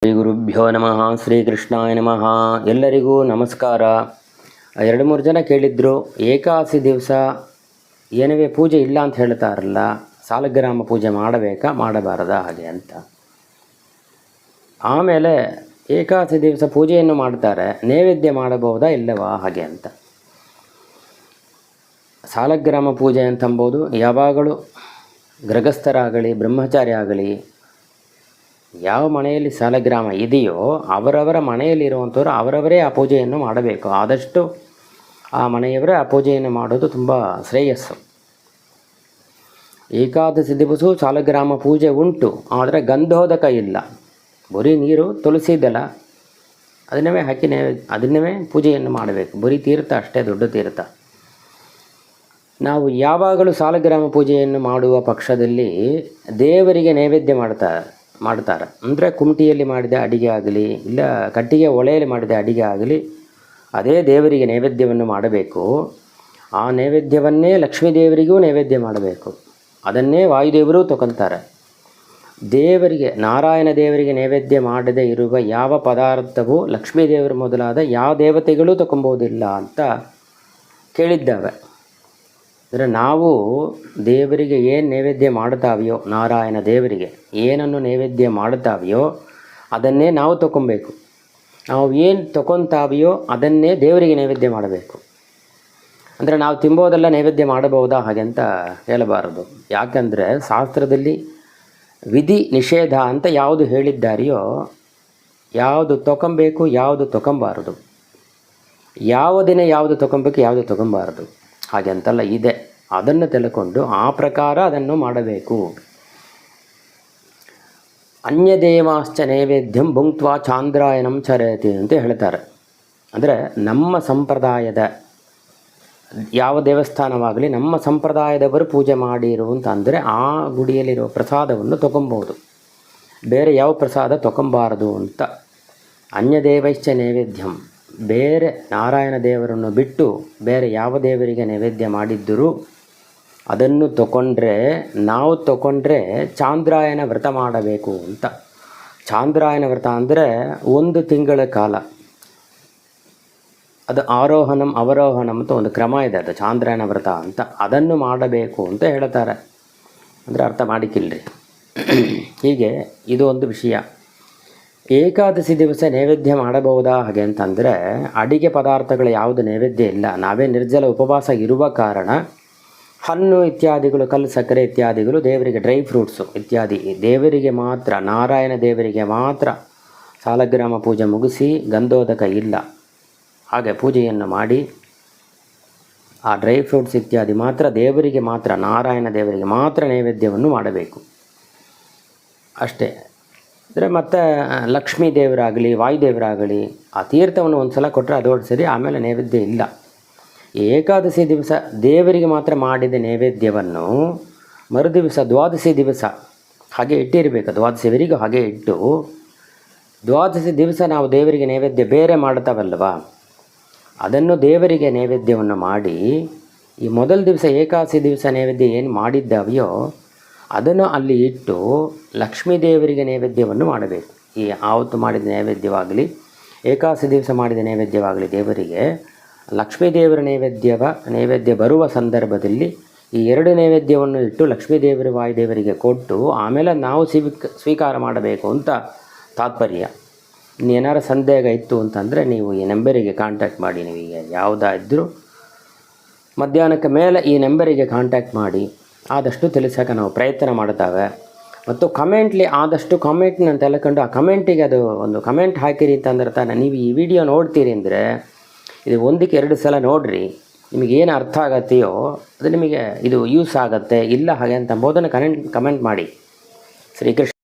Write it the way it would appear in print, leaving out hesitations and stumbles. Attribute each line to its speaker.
Speaker 1: ಶ್ರೀ ಗುರುಭ್ಯೋ ನಮಃ. ಶ್ರೀಕೃಷ್ಣಾಯ ನಮಃ. ಎಲ್ಲರಿಗೂ ನಮಸ್ಕಾರ. 2-3 ಜನ ಕೇಳಿದ್ರು, ಏಕಾದಶಿ ದಿವಸ ಏನವೇ ಪೂಜೆ ಇಲ್ಲ ಅಂತ ಹೇಳ್ತಾರಲ್ಲ, ಸಾಲಗ್ರಾಮ ಪೂಜೆ ಮಾಡಬೇಕಾ ಮಾಡಬಾರದಾ ಹಾಗೆ ಅಂತ. ಆಮೇಲೆ ಏಕಾದಶಿ ದಿವಸ ಪೂಜೆಯನ್ನು ಮಾಡ್ತಾರೆ, ನೈವೇದ್ಯ ಮಾಡಬಹುದಾ ಇಲ್ಲವಾ ಹಾಗೆ ಅಂತ. ಸಾಲಗ್ರಾಮ ಪೂಜೆ ಅಂತಂಬೋದು ಯಾವಾಗಲೂ ಗೃಹಸ್ಥರಾಗಲಿ ಬ್ರಹ್ಮಚಾರಿ ಆಗಲಿ ಯಾವ ಮನೆಯಲ್ಲಿ ಸಾಲಗ್ರಾಮ ಇದೆಯೋ ಅವರವರ ಮನೆಯಲ್ಲಿರುವಂಥವ್ರು ಅವರವರೇ ಆ ಪೂಜೆಯನ್ನು ಮಾಡಬೇಕು. ಆದಷ್ಟು ಆ ಮನೆಯವರೇ ಆ ಪೂಜೆಯನ್ನು ಮಾಡೋದು ತುಂಬ ಶ್ರೇಯಸ್ಸು. ಏಕಾದಶಿ ದಿವಸವೂ ಸಾಲಗ್ರಾಮ ಪೂಜೆ ಉಂಟು, ಆದರೆ ಗಂಧೋದಕ ಇಲ್ಲ. ಬರೀ ನೀರು ತುಳಸಿ ದಳ ಅದನ್ನವೇ ಹಾಕಿ ಅದನ್ನವೇ ಪೂಜೆಯನ್ನು ಮಾಡಬೇಕು. ಬರೀ ತೀರ್ಥ ಅಷ್ಟೇ, ದೊಡ್ಡ ತೀರ್ಥ. ನಾವು ಯಾವಾಗಲೂ ಸಾಲಗ್ರಾಮ ಪೂಜೆಯನ್ನು ಮಾಡುವ ಪಕ್ಷದಲ್ಲಿ ದೇವರಿಗೆ ನೈವೇದ್ಯ ಮಾಡ್ತಾರೆ. ಅಂದರೆ ಕುಮಟಿಯಲ್ಲಿ ಮಾಡಿದ ಅಡಿಗೆ ಆಗಲಿ ಇಲ್ಲ ಕಟ್ಟಿಗೆ ಒಲೆಯಲ್ಲಿ ಮಾಡಿದ ಅಡಿಗೆ ಆಗಲಿ ಅದೇ ದೇವರಿಗೆ ನೈವೇದ್ಯವನ್ನು ಮಾಡಬೇಕು. ಆ ನೈವೇದ್ಯವನ್ನೇ ಲಕ್ಷ್ಮೀ ದೇವರಿಗೂ ನೈವೇದ್ಯ ಮಾಡಬೇಕು. ಅದನ್ನೇ ವಾಯುದೇವರು ತಗೊಳ್ತಾರೆ. ದೇವರಿಗೆ ನಾರಾಯಣ ದೇವರಿಗೆ ನೈವೇದ್ಯ ಮಾಡದೇ ಇರುವ ಯಾವ ಪದಾರ್ಥವೂ ಲಕ್ಷ್ಮೀ ದೇವರು ಮೊದಲಾದ ಯಾವ ದೇವತೆಗಳೂ ತಗೊಬೋದಿಲ್ಲ ಅಂತ ಕೇಳಿದ್ದಾವೆ. ಅಂದರೆ ನಾವು ದೇವರಿಗೆ ಏನು ನೈವೇದ್ಯ ಮಾಡ್ತಾವೆಯೋ, ನಾರಾಯಣ ದೇವರಿಗೆ ಏನನ್ನು ನೈವೇದ್ಯ ಮಾಡ್ತಾವೆಯೋ ಅದನ್ನೇ ನಾವು ತಗೊಬೇಕು. ನಾವು ಏನು ತಗೊತಾವೆಯೋ ಅದನ್ನೇ ದೇವರಿಗೆ ನೈವೇದ್ಯ ಮಾಡಬೇಕು. ಅಂದರೆ ನಾವು ತಿಂಬೋದೆಲ್ಲ ನೈವೇದ್ಯ ಮಾಡಬಹುದಾ ಹಾಗೆ ಅಂತ ಹೇಳಬಾರದು. ಯಾಕಂದರೆ ಶಾಸ್ತ್ರದಲ್ಲಿ ವಿಧಿ ನಿಷೇಧ ಅಂತ ಯಾವುದು ಹೇಳಿದ್ದಾರೆಯೋ ಯಾವುದು ತಗೊಬೇಕು ಯಾವುದು ತಗೊಬಾರದು, ಯಾವ ದಿನ ಯಾವುದು ತಗೊಬೇಕು ಯಾವುದು ತಗೊಬಾರದು ಹಾಗೆ ಅಂತೆಲ್ಲ ಇದೆ. ಅದನ್ನು ತಿಳ್ಕೊಂಡು ಆ ಪ್ರಕಾರ ಅದನ್ನು ಮಾಡಬೇಕು. ಅನ್ಯದೇವಾಶ್ಚ ನೈವೇದ್ಯಂ ಭುಂಕ್ತ್ವಾ ಚಾಂದ್ರಾಯಣಂ ಚರಯತಿ ಅಂತ ಹೇಳ್ತಾರೆ. ಅಂದರೆ ನಮ್ಮ ಸಂಪ್ರದಾಯದ ಯಾವ ದೇವಸ್ಥಾನವಾಗಲಿ ನಮ್ಮ ಸಂಪ್ರದಾಯದವರು ಪೂಜೆ ಮಾಡಿರು ಅಂತಂದರೆ ಆ ಗುಡಿಯಲ್ಲಿರೋ ಪ್ರಸಾದವನ್ನು ತಗೊಬೋದು. ಬೇರೆ ಯಾವ ಪ್ರಸಾದ ತಗೊಬಾರದು ಅಂತ. ಅನ್ಯದೇವಶ್ಚ ನೈವೇದ್ಯಂ, ಬೇರೆ ನಾರಾಯಣ ದೇವರನ್ನು ಬಿಟ್ಟು ಬೇರೆ ಯಾವ ದೇವರಿಗೆ ನೈವೇದ್ಯ ಮಾಡಿದ್ದರೂ ಅದನ್ನು ನಾವು ತಗೊಂಡ್ರೆ ಚಾಂದ್ರಾಯಣ ವ್ರತ ಮಾಡಬೇಕು ಅಂತ. ಚಾಂದ್ರಾಯಣ ವ್ರತ ಅಂದರೆ 1 ತಿಂಗಳ ಕಾಲ. ಅದು ಆರೋಹಣಂ ಅವರೋಹಣಂ ಅಂತ ಒಂದು ಕ್ರಮ ಇದೆ, ಅದು ಚಾಂದ್ರಾಯಣ ವ್ರತ ಅಂತ. ಅದನ್ನು ಮಾಡಬೇಕು ಅಂತ ಹೇಳ್ತಾರೆ. ಅಂದರೆ ಅರ್ಥ ಮಾಡಿಕಿಲ್ರಿ. ಹೀಗೆ ಇದು ಒಂದು ವಿಷಯ. ಏಕಾದಶಿ ದಿವಸ ನೈವೇದ್ಯ ಮಾಡಬಹುದಾ ಹಾಗೆ ಅಂತಂದರೆ ಅಡಿಗೆ ಪದಾರ್ಥಗಳು ಯಾವುದು ನೈವೇದ್ಯ ಇಲ್ಲ. ನಾವೇ ನಿರ್ಜಲ ಉಪವಾಸ ಇರುವ ಕಾರಣ ಹಣ್ಣು ಇತ್ಯಾದಿಗಳು, ಕಲ್ಲು ಸಕ್ಕರೆ ಇತ್ಯಾದಿಗಳು, ದೇವರಿಗೆ ಡ್ರೈ ಫ್ರೂಟ್ಸು ಇತ್ಯಾದಿ ದೇವರಿಗೆ ಮಾತ್ರ, ನಾರಾಯಣ ದೇವರಿಗೆ ಮಾತ್ರ ಸಾಲಗ್ರಾಮ ಪೂಜೆ ಮುಗಿಸಿ ಗಂಧೋದಕ ಇಲ್ಲ ಹಾಗೆ ಪೂಜೆಯನ್ನು ಮಾಡಿ ಆ ಡ್ರೈ ಫ್ರೂಟ್ಸ್ ಇತ್ಯಾದಿ ಮಾತ್ರ ದೇವರಿಗೆ ಮಾತ್ರ, ನಾರಾಯಣ ದೇವರಿಗೆ ಮಾತ್ರ ನೈವೇದ್ಯವನ್ನು ಮಾಡಬೇಕು ಅಷ್ಟೇ. ಅಂದರೆ ಮತ್ತು ಲಕ್ಷ್ಮೀ ದೇವರಾಗಲಿ ವಾಯುದೇವರಾಗಲಿ ಆ ತೀರ್ಥವನ್ನು ಒಂದು ಸಲ ಕೊಟ್ಟರೆ ಅದೋಡು ಸರಿ, ಆಮೇಲೆ ನೈವೇದ್ಯ ಇಲ್ಲ. ಏಕಾದಶಿ ದಿವಸ ದೇವರಿಗೆ ಮಾತ್ರ ಮಾಡಿದ ನೈವೇದ್ಯವನ್ನು ಮರುದಿವಸ ದ್ವಾದಶಿ ದಿವಸ ಹಾಗೆ ಇಟ್ಟಿರಬೇಕು. ದ್ವಾದಶಿವರೆಗೂ ಹಾಗೆ ಇಟ್ಟು ದ್ವಾದಶಿ ದಿವಸ ನಾವು ದೇವರಿಗೆ ನೈವೇದ್ಯ ಬೇರೆ ಮಾಡ್ತಾವಲ್ವ, ಅದನ್ನು ದೇವರಿಗೆ ನೈವೇದ್ಯವನ್ನು ಮಾಡಿ ಈ ಮೊದಲ ದಿವಸ ಏಕಾದಶಿ ದಿವಸ ನೈವೇದ್ಯ ಏನು ಮಾಡಿದ್ದಾವೆಯೋ ಅದನ್ನು ಅಲ್ಲಿ ಇಟ್ಟು ಲಕ್ಷ್ಮೀ ದೇವರಿಗೆ ನೈವೇದ್ಯವನ್ನು ಮಾಡಬೇಕು. ಈ ಆವತ್ತು ಮಾಡಿದ ನೈವೇದ್ಯವಾಗಲಿ ಏಕಾದಶಿ ದಿವಸ ಮಾಡಿದ ನೈವೇದ್ಯವಾಗಲಿ ದೇವರಿಗೆ ಲಕ್ಷ್ಮೀ ದೇವರ ನೈವೇದ್ಯ ಬರುವ ಸಂದರ್ಭದಲ್ಲಿ ಈ 2 ನೈವೇದ್ಯವನ್ನು ಇಟ್ಟು ಲಕ್ಷ್ಮೀ ದೇವರು ವಾಯುದೇವರಿಗೆ ಕೊಟ್ಟು ಆಮೇಲೆ ನಾವು ಸ್ವೀಕಾರ ಮಾಡಬೇಕು ಅಂತ ತಾತ್ಪರ್ಯ. ಇನ್ನೇನಾರು ಸಂದೇಹ ಇತ್ತು ಅಂತಂದರೆ ನೀವು ಈ ನಂಬರಿಗೆ ಕಾಂಟ್ಯಾಕ್ಟ್ ಮಾಡಿ. ನೀವೀಗ ಯಾವುದಾದ್ರೂ ಮಧ್ಯಾಹ್ನಕ್ಕೆ ಮೇಲೆ ಈ ನಂಬರಿಗೆ ಕಾಂಟ್ಯಾಕ್ಟ್ ಮಾಡಿ ಆದಷ್ಟು ತಿಳಿಸೋಕೆ ನಾವು ಪ್ರಯತ್ನ ಮಾಡ್ತಾವೆ. ಮತ್ತು ಆದಷ್ಟು ಕಮೆಂಟ್ನ ತಿಳ್ಕೊಂಡು ಆ ಕಮೆಂಟಿಗೆ ಅದು ಒಂದು ಕಮೆಂಟ್ ಹಾಕಿರಿ ಅಂತಂದ್ರೆ ತಾನೆ ನೀವು ಈ ವಿಡಿಯೋ ನೋಡ್ತೀರಿ ಅಂದರೆ ಇದು 1-2 ಸಲ ನೋಡಿರಿ. ನಿಮಗೇನು ಅರ್ಥ ಆಗತ್ತೆಯೋ ಅದು ನಿಮಗೆ ಇದು ಯೂಸ್ ಆಗುತ್ತೆ ಇಲ್ಲ ಹಾಗೆ ಅಂತ ಅಂಬೋದನ್ನು ಕಮೆಂಟ್ ಮಾಡಿ. ಶ್ರೀಕೃಷ್ಣ.